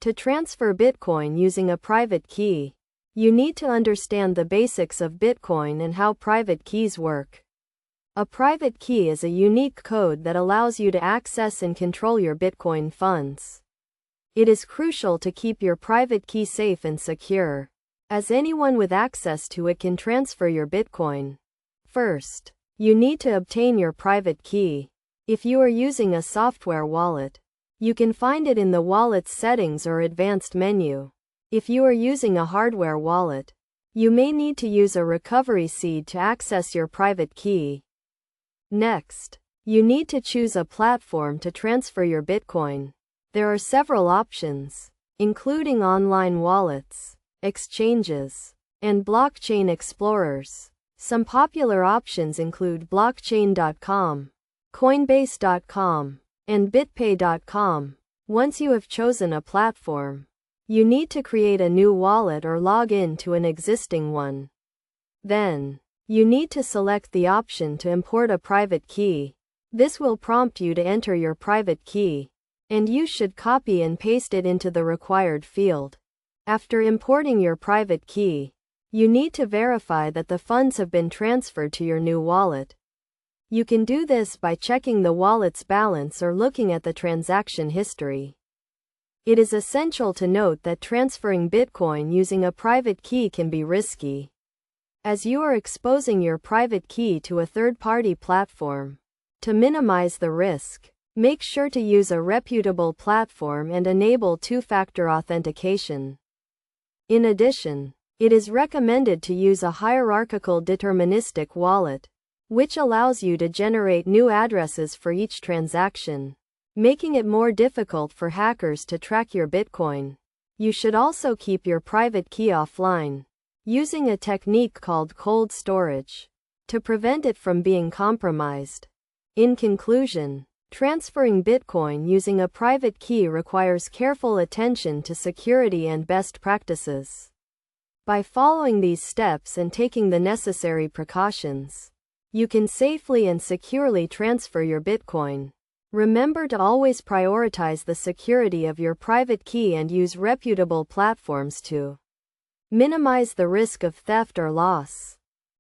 To transfer Bitcoin using a private key, you need to understand the basics of Bitcoin and how private keys work. A private key is a unique code that allows you to access and control your Bitcoin funds. It is crucial to keep your private key safe and secure, as anyone with access to it can transfer your Bitcoin. First, you need to obtain your private key. If you are using a software wallet, you can find it in the wallet's settings or advanced menu. If you are using a hardware wallet, you may need to use a recovery seed to access your private key. Next, you need to choose a platform to transfer your Bitcoin. There are several options, including online wallets, exchanges, and blockchain explorers. Some popular options include blockchain.com, coinbase.com, and bitpay.com. Once you have chosen a platform, you need to create a new wallet or log in to an existing one. Then, you need to select the option to import a private key. This will prompt you to enter your private key, and you should copy and paste it into the required field. After importing your private key, you need to verify that the funds have been transferred to your new wallet. You can do this by checking the wallet's balance or looking at the transaction history. It is essential to note that transferring Bitcoin using a private key can be risky, as you are exposing your private key to a third-party platform. To minimize the risk, make sure to use a reputable platform and enable two-factor authentication. In addition, it is recommended to use a hierarchical deterministic wallet, which allows you to generate new addresses for each transaction, making it more difficult for hackers to track your Bitcoin. You should also keep your private key offline, using a technique called cold storage, to prevent it from being compromised. In conclusion, transferring Bitcoin using a private key requires careful attention to security and best practices. By following these steps and taking the necessary precautions, you can safely and securely transfer your Bitcoin. Remember to always prioritize the security of your private key and use reputable platforms to minimize the risk of theft or loss.